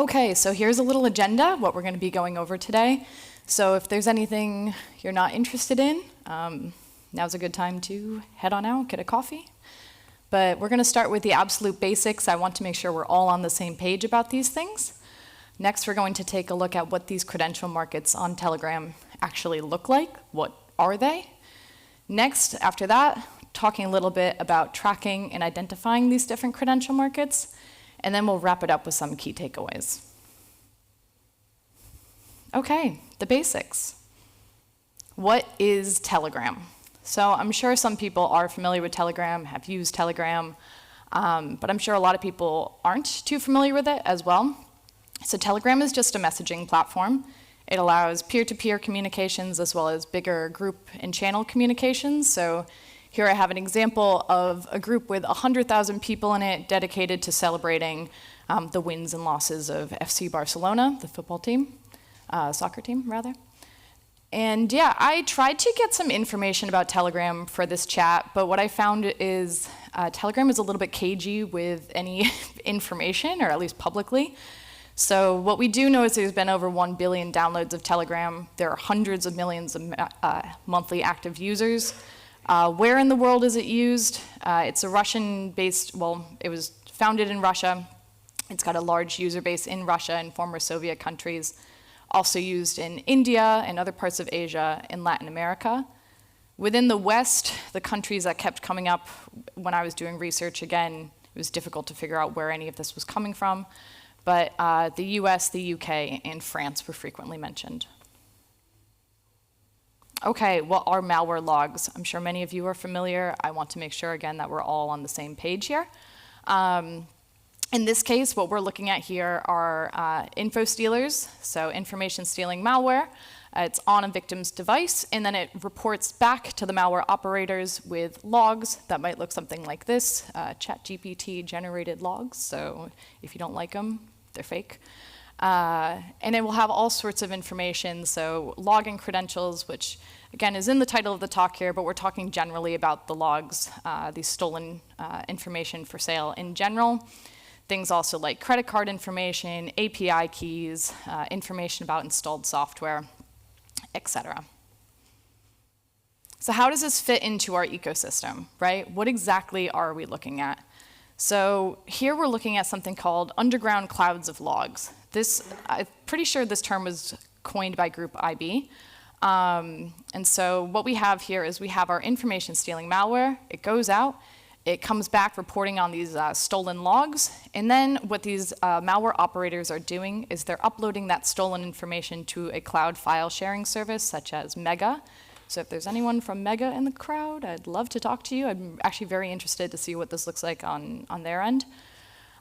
Okay, so here's a little agenda, what we're going to be going over today. So if there's anything you're not interested in, now's a good time to head on out, get a coffee. But we're going to start with the absolute basics. I want to make sure we're all on the same page about these things. Next, we're going to take a look at what these credential markets on Telegram actually look like. What are they? Next, after that, talking a little bit about tracking and identifying these different credential markets. And then we'll wrap it up with some key takeaways. Okay, the basics. What is Telegram? So I'm sure some people are familiar with Telegram, have used Telegram, but I'm sure a lot of people aren't too familiar with it as well. So Telegram is just a messaging platform. It allows peer-to-peer communications as well as bigger group and channel communications. So here I have an example of a group with 100,000 people in it dedicated to celebrating the wins and losses of FC Barcelona, the football team, soccer team, rather. And yeah, I tried to get some information about Telegram for this chat, but what I found is Telegram is a little bit cagey with any information, or at least publicly. So what we do know is there's been over 1 billion downloads of Telegram. There are hundreds of millions of monthly active users. Where in the world is it used? It's a Russian-based, well, it was founded in Russia. It's got a large user base in Russia and former Soviet countries. Also used in India and other parts of Asia and Latin America. Within the West, the countries that kept coming up when I was doing research, again, it was difficult to figure out where any of this was coming from. But the US, the UK, and France were frequently mentioned. Okay, what are malware logs? I'm sure many of you are familiar. I want to make sure, again, that we're all on the same page here. In this case, what we're looking at here are info stealers, so information stealing malware. It's on a victim's device, and then it reports back to the malware operators with logs that might look something like this, ChatGPT generated logs, so if you don't like them, they're fake. And it will have all sorts of information, so login credentials, which again is in the title of the talk here, but we're talking generally about the logs, these stolen information for sale in general. Things also like credit card information, API keys, information about installed software, etc. So how does this fit into our ecosystem, right? What exactly are we looking at? So here we're looking at something called underground clouds of logs. I'm pretty sure this term was coined by Group IB. And so what we have here is we have our information stealing malware. It goes out. It comes back reporting on these stolen logs. And then what these malware operators are doing is they're uploading that stolen information to a cloud file sharing service such as Mega. So if there's anyone from Mega in the crowd, I'd love to talk to you. I'm actually very interested to see what this looks like on their end.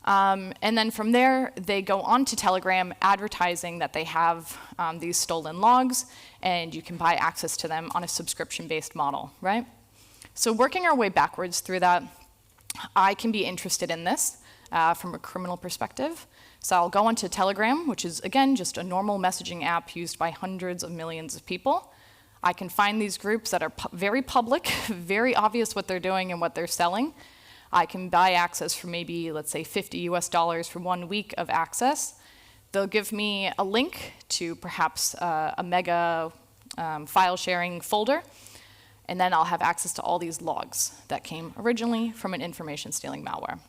And then from there, they go on to Telegram advertising that they have these stolen logs, and you can buy access to them on a subscription-based model, right? So working our way backwards through that, I can be interested in this from a criminal perspective. So I'll go onto Telegram, which is, again, just a normal messaging app used by hundreds of millions of people. I can find these groups that are very public, very obvious what they're doing and what they're selling. I can buy access for maybe, let's say, $50 US for 1 week of access. They'll give me a link to perhaps a Mega file sharing folder, and then I'll have access to all these logs that came originally from an information stealing malware.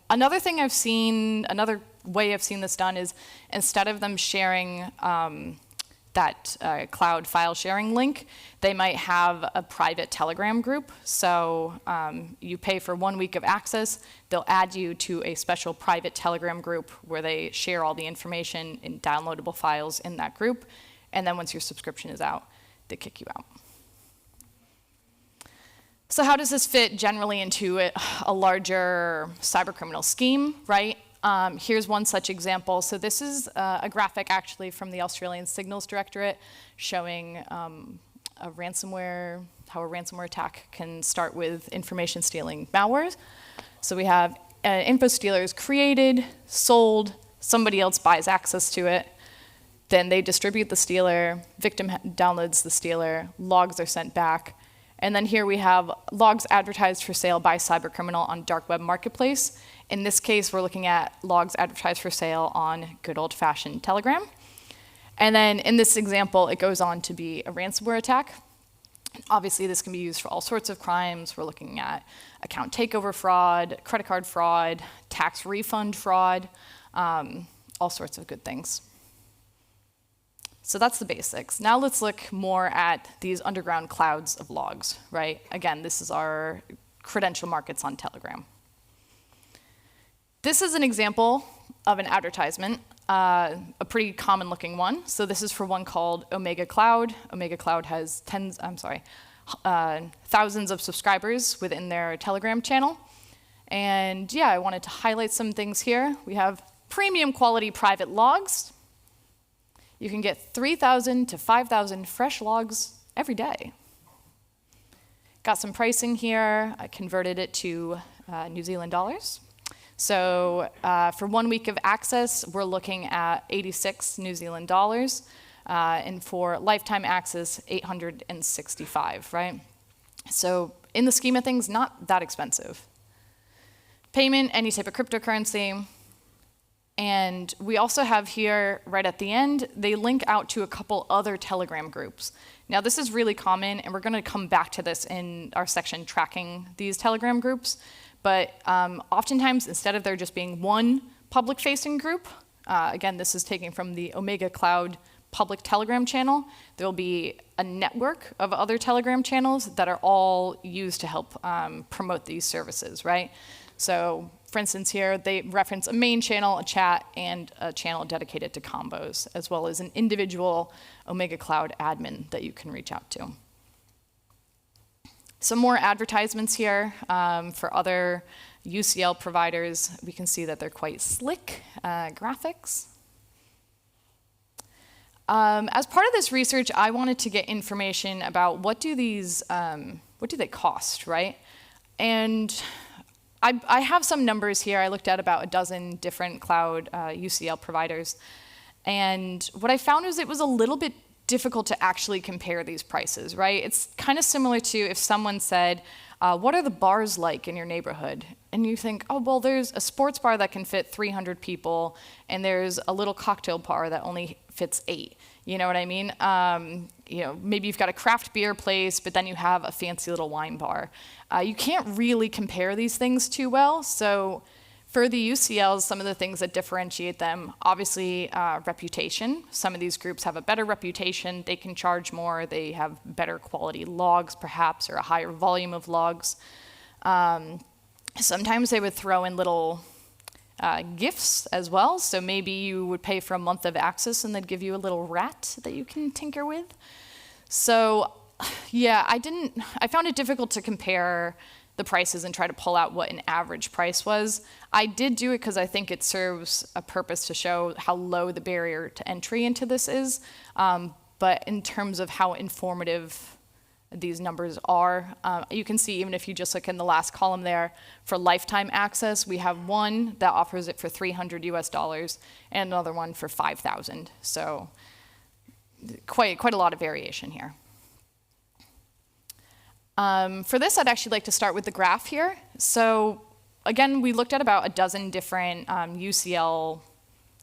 Another thing I've seen, another way I've seen this done is instead of them sharing that cloud file sharing link, they might have a private Telegram group. So you pay for 1 week of access. They'll add you to a special private Telegram group where they share all the information in downloadable files in that group. And then once your subscription is out, they kick you out. So how does this fit generally into a larger cybercriminal scheme, right? Here's one such example. So this is a graphic actually from the Australian Signals Directorate showing how a ransomware attack can start with information stealing malware. So we have info stealers created, sold, somebody else buys access to it, then they distribute the stealer, victim downloads the stealer, logs are sent back, and then here we have logs advertised for sale by cybercriminal on dark web marketplace. In this case, we're looking at logs advertised for sale on good old-fashioned Telegram. And then in this example, it goes on to be a ransomware attack. Obviously, this can be used for all sorts of crimes. We're looking at account takeover fraud, credit card fraud, tax refund fraud, all sorts of good things. So that's the basics. Now let's look more at these underground clouds of logs, right? Again, this is our credential markets on Telegram. This is an example of an advertisement, a pretty common looking one. So this is for one called Omega Cloud. Omega Cloud has thousands of subscribers within their Telegram channel. And yeah, I wanted to highlight some things here. We have premium quality private logs. You can get 3,000 to 5,000 fresh logs every day. Got some pricing here. I converted it to New Zealand dollars. So for 1 week of access, we're looking at 86 New Zealand dollars. And for lifetime access, 865, right? So in the scheme of things, not that expensive. Payment, any type of cryptocurrency. And we also have here, right at the end, they link out to a couple other Telegram groups. Now, this is really common, and we're going to come back to this in our section tracking these Telegram groups. But oftentimes, instead of there just being one public-facing group, again, this is taken from the Omega Cloud public Telegram channel, there will be a network of other Telegram channels that are all used to help promote these services, right? So, for instance, here they reference a main channel, a chat, and a channel dedicated to combos, as well as an individual Omega Cloud admin that you can reach out to. Some more advertisements here for other UCL providers. We can see that they're quite slick graphics. As part of this research, I wanted to get information about what do they cost, right? And I have some numbers here. I looked at about a dozen different cloud UCL providers. And what I found was it was a little bit difficult to actually compare these prices, right? It's kind of similar to if someone said, what are the bars like in your neighborhood? And you think, oh, well, there's a sports bar that can fit 300 people, and there's a little cocktail bar that only fits 8. You know what I mean? Maybe you've got a craft beer place, but then you have a fancy little wine bar. You can't really compare these things too well. So for the UCLs, some of the things that differentiate them, obviously reputation. Some of these groups have a better reputation. They can charge more. They have better quality logs, perhaps, or a higher volume of logs. Sometimes they would throw in little gifts as well. So maybe you would pay for a month of access and they'd give you a little rat that you can tinker with. So yeah, I found it difficult to compare the prices and try to pull out what an average price was. I did do it because I think it serves a purpose to show how low the barrier to entry into this is. But in terms of how informative these numbers are, you can see even if you just look in the last column there, for lifetime access, we have one that offers it for $300 US and another one for 5,000. So quite a lot of variation here. For this, I'd actually like to start with the graph here. So again, we looked at about a dozen different UCL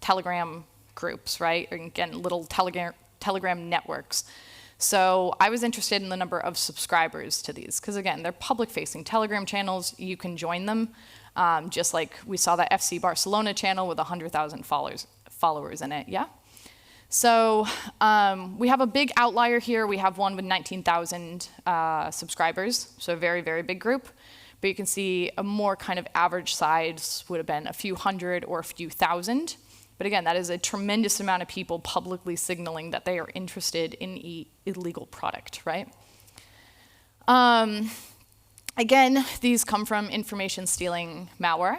Telegram groups, right? Or again, little Telegram networks. So I was interested in the number of subscribers to these, because again, they're public-facing Telegram channels. You can join them, just like we saw that FC Barcelona channel with 100,000 followers in it, yeah? So we have a big outlier here. We have one with 19,000 subscribers, so a very, very big group. But you can see a more kind of average size would have been a few hundred or a few thousand. But again, that is a tremendous amount of people publicly signaling that they are interested in illegal product, right? Again, these come from information stealing malware.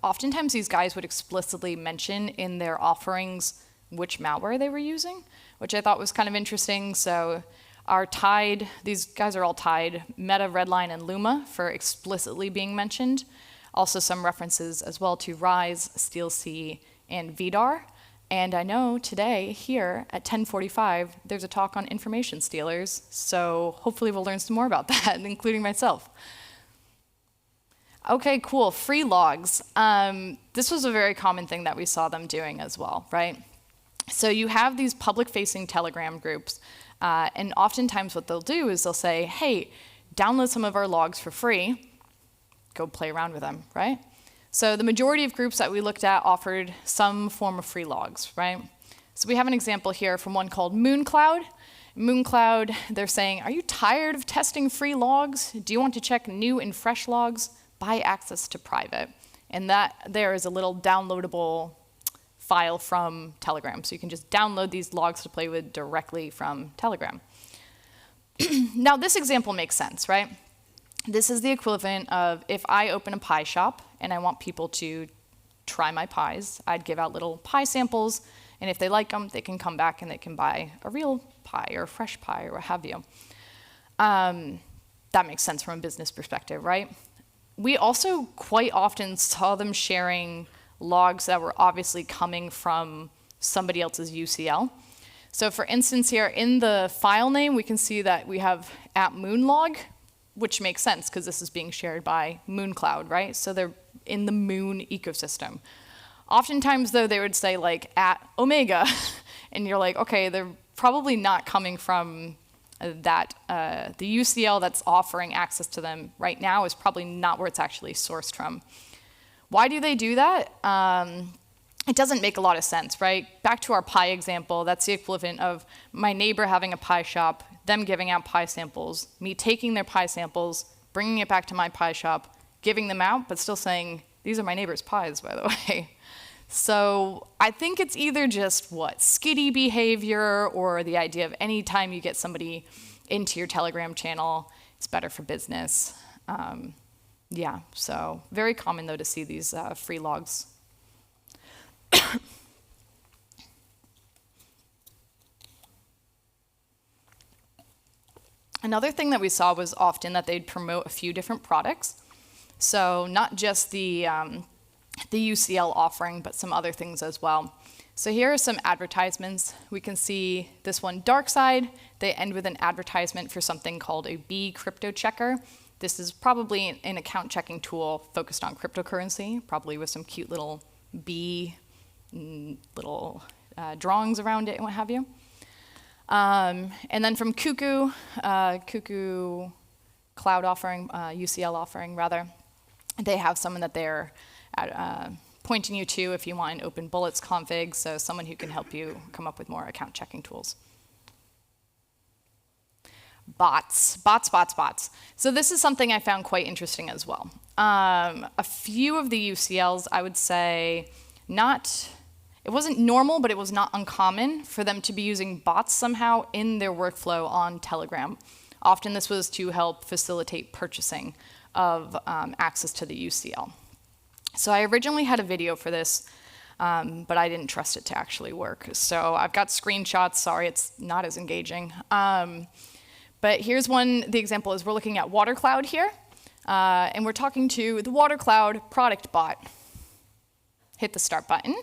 Oftentimes, these guys would explicitly mention in their offerings which malware they were using, which I thought was kind of interesting. So these guys are all tied, Meta, Redline, and Luma for explicitly being mentioned. Also some references as well to Rise, SteelC, and VDAR. And I know today, here at 10:45, there's a talk on information stealers, so hopefully we'll learn some more about that, including myself. Okay, cool. Free logs. This was a very common thing that we saw them doing as well, right? So you have these public-facing Telegram groups, and oftentimes what they'll do is they'll say, hey, download some of our logs for free. Go play around with them, right? So the majority of groups that we looked at offered some form of free logs, right? So we have an example here from one called MoonCloud. MoonCloud, they're saying, are you tired of testing free logs? Do you want to check new and fresh logs? Buy access to private. And that there is a little downloadable file from Telegram. So you can just download these logs to play with directly from Telegram. Now this example makes sense, right? This is the equivalent of if I open a pie shop and I want people to try my pies, I'd give out little pie samples, and if they like them, they can come back and they can buy a real pie or a fresh pie or what have you. That makes sense from a business perspective, right? We also quite often saw them sharing logs that were obviously coming from somebody else's UCL. So for instance here, in the file name, we can see that we have @moonlog, which makes sense because this is being shared by MoonCloud, right? So they're in the Moon ecosystem. Oftentimes, though, they would say like @Omega, and you're like, okay, they're probably not coming from that. The UCL that's offering access to them right now is probably not where it's actually sourced from. Why do they do that? It doesn't make a lot of sense, right? Back to our pie example, that's the equivalent of my neighbor having a pie shop, them giving out pie samples, me taking their pie samples, bringing it back to my pie shop, giving them out, but still saying, these are my neighbor's pies, by the way. So I think it's either just skitty behavior or the idea of any time you get somebody into your Telegram channel, it's better for business. Yeah, so very common though to see these free logs. Another thing that we saw was often that they'd promote a few different products. So not just the UCL offering, but some other things as well. So here are some advertisements. We can see this one, Dark Side. They end with an advertisement for something called a B crypto checker. This is probably an account checking tool focused on cryptocurrency, probably with some cute little bee little drawings around it and what have you. And then from Cuckoo Cloud offering, UCL offering rather, they have someone that they're pointing you to if you want an open bullets config, so someone who can help you come up with more account checking tools. Bots. So this is something I found quite interesting as well. A few of the UCLs, I would say, it wasn't normal, but it was not uncommon for them to be using bots somehow in their workflow on Telegram. Often this was to help facilitate purchasing of access to the UCL. So I originally had a video for this, but I didn't trust it to actually work. So I've got screenshots. Sorry, it's not as engaging. But here's the example is we're looking at WaterCloud here, and we're talking to the WaterCloud product bot. Hit the start button.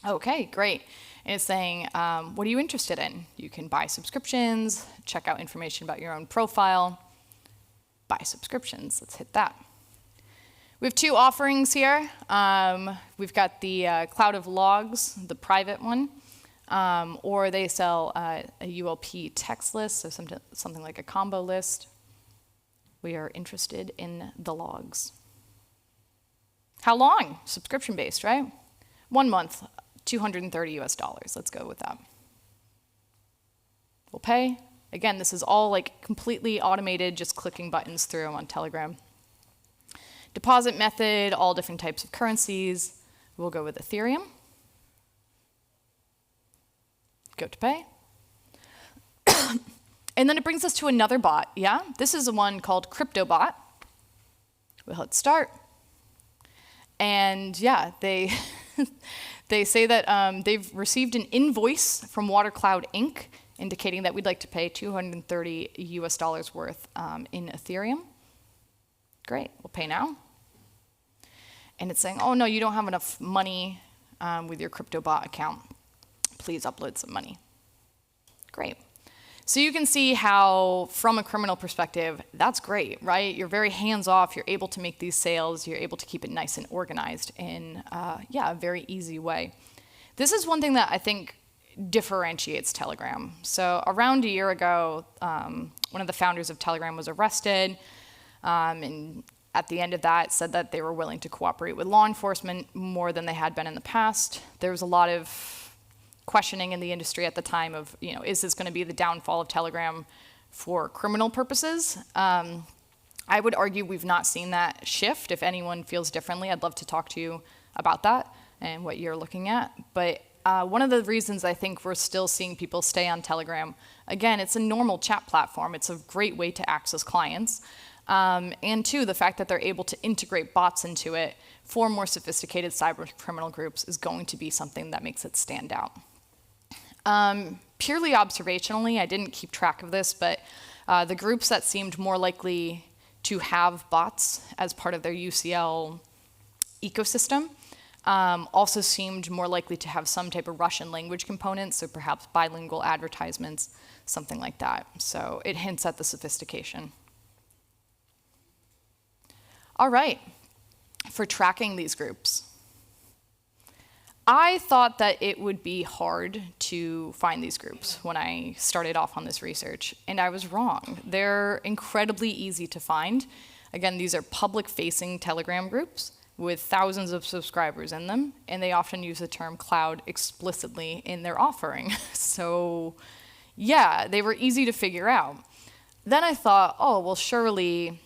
Okay, great. And it's saying, what are you interested in? You can buy subscriptions, check out information about your own profile, buy subscriptions. Let's hit that. We have two offerings here. We've got the Cloud of Logs, the private one, or they sell a ULP text list, so something like a combo list. We are interested in the logs. How long? Subscription-based, right? 1 month, $230 US. Let's go with that. We'll pay. Again, this is all like completely automated, just clicking buttons through on Telegram. Deposit method, all different types of currencies. We'll go with Ethereum. Go to pay. And then it brings us to another bot, yeah? This is the one called CryptoBot. We'll hit start. And yeah, they say that they've received an invoice from WaterCloud Inc. indicating that we'd like to pay $230 US worth in Ethereum. Great, we'll pay now. And it's saying, oh no, you don't have enough money with your CryptoBot account. Please upload some money. Great. So you can see how, from a criminal perspective, that's great, right? You're very hands-off, you're able to make these sales, you're able to keep it nice and organized in, a very easy way. This is one thing that I think differentiates Telegram. So around a year ago, one of the founders of Telegram was arrested, and at the end of that said that they were willing to cooperate with law enforcement more than they had been in the past. There was a lot of questioning in the industry at the time of, is this going to be the downfall of Telegram for criminal purposes? I would argue we've not seen that shift. If anyone feels differently, I'd love to talk to you about that and what you're looking at. But one of the reasons I think we're still seeing people stay on Telegram, again, it's a normal chat platform. It's a great way to access clients. And two, the fact that they're able to integrate bots into it for more sophisticated cyber criminal groups is going to be something that makes it stand out. Purely observationally, I didn't keep track of this, but the groups that seemed more likely to have bots as part of their UCL ecosystem also seemed more likely to have some type of Russian language component, so perhaps bilingual advertisements, something like that. So it hints at the sophistication. All right, for tracking these groups. I thought that it would be hard to find these groups when I started off on this research, and I was wrong. They're incredibly easy to find. Again, these are public-facing Telegram groups with thousands of subscribers in them, and they often use the term cloud explicitly in their offering. So yeah, they were easy to figure out. Then I thought, oh, well, surely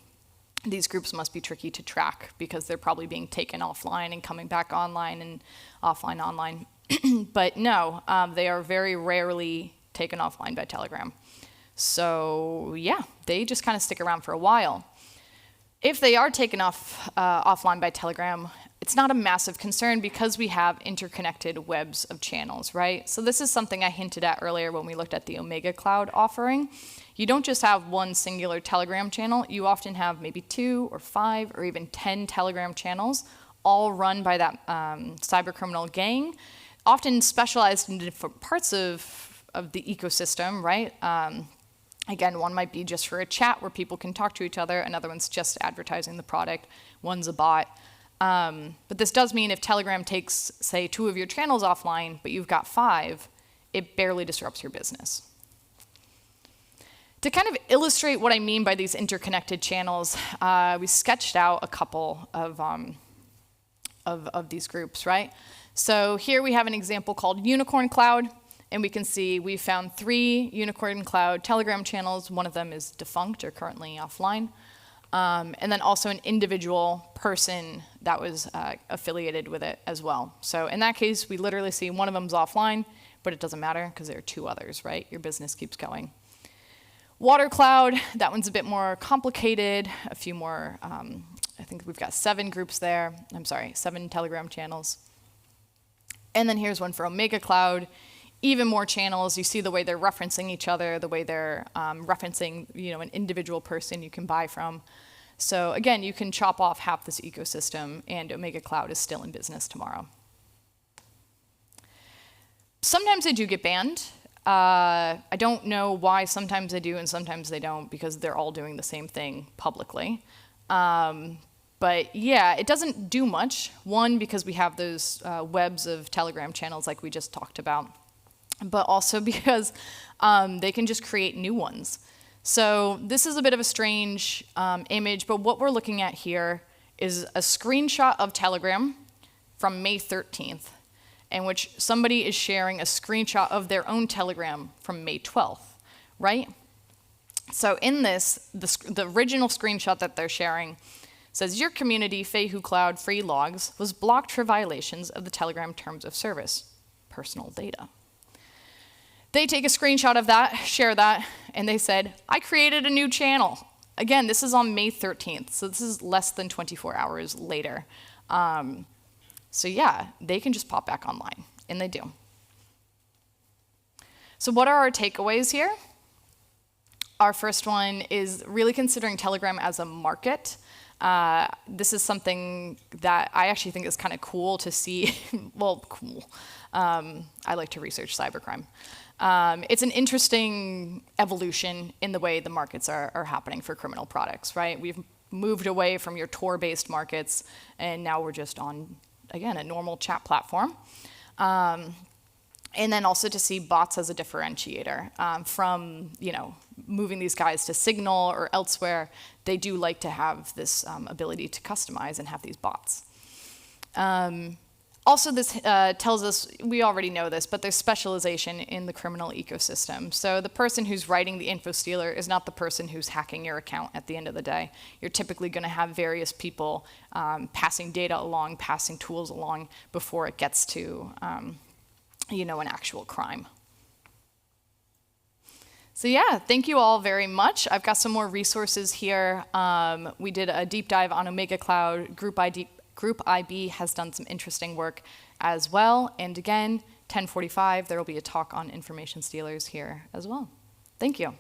these groups must be tricky to track because they're probably being taken offline and coming back online and offline, online. But no, they are very rarely taken offline by Telegram. So yeah, they just kind of stick around for a while. If they are taken offline by Telegram, it's not a massive concern because we have interconnected webs of channels, right? So this is something I hinted at earlier when we looked at the Omega Cloud offering. You don't just have one singular Telegram channel, you often have maybe 2 or 5 or even 10 Telegram channels, all run by that cybercriminal gang, often specialized in different parts of the ecosystem, right? Again, one might be just for a chat where people can talk to each other, another one's just advertising the product, one's a bot. But this does mean if Telegram takes, say, 2 of your channels offline, but you've got 5, it barely disrupts your business. To kind of illustrate what I mean by these interconnected channels, we sketched out a couple of these groups, right? So here we have an example called Unicorn Cloud, and we can see we found 3 Unicorn Cloud Telegram channels. One of them is defunct or currently offline. And then also an individual person that was affiliated with it as well. So in that case, we literally see one of them's offline, but it doesn't matter because there are 2 others, right? Your business keeps going. Water Cloud, that one's a bit more complicated, a few more, I think we've got 7 groups there. 7 Telegram channels. And then here's one for Omega Cloud, even more channels. You see the way they're referencing each other, the way they're referencing, an individual person you can buy from. So again, you can chop off half this ecosystem, and Omega Cloud is still in business tomorrow. Sometimes they do get banned. I don't know why sometimes they do and sometimes they don't, because they're all doing the same thing publicly. But yeah, it doesn't do much. One, because we have those webs of Telegram channels like we just talked about, but also because they can just create new ones. So this is a bit of a strange image, but what we're looking at here is a screenshot of Telegram from May 13th. In which somebody is sharing a screenshot of their own Telegram from May 12th, right? So in this, the original screenshot that they're sharing says, your community, Feihu Cloud Free Logs, was blocked for violations of the Telegram Terms of Service, personal data. They take a screenshot of that, share that, and they said, I created a new channel. Again, this is on May 13th, so this is less than 24 hours later. So yeah, they can just pop back online, and they do. So what are our takeaways here? Our first one is really considering Telegram as a market. This is something that I actually think is kind of cool to see. Well, cool. I like to research cybercrime. It's an interesting evolution in the way the markets are happening for criminal products, right? We've moved away from your Tor-based markets, and now we're just on, again, a normal chat platform. And then also to see bots as a differentiator from, moving these guys to Signal or elsewhere. They do like to have this ability to customize and have these bots. Also, this tells us, we already know this, but there's specialization in the criminal ecosystem. So the person who's writing the info stealer is not the person who's hacking your account at the end of the day. You're typically going to have various people passing data along, passing tools along before it gets to an actual crime. So yeah, thank you all very much. I've got some more resources here. We did a deep dive on Omega Cloud. Group IB has done some interesting work as well. And again, 10:45, there will be a talk on information stealers here as well. Thank you.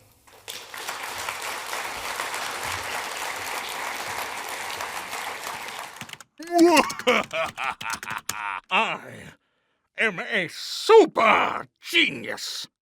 I am a super genius.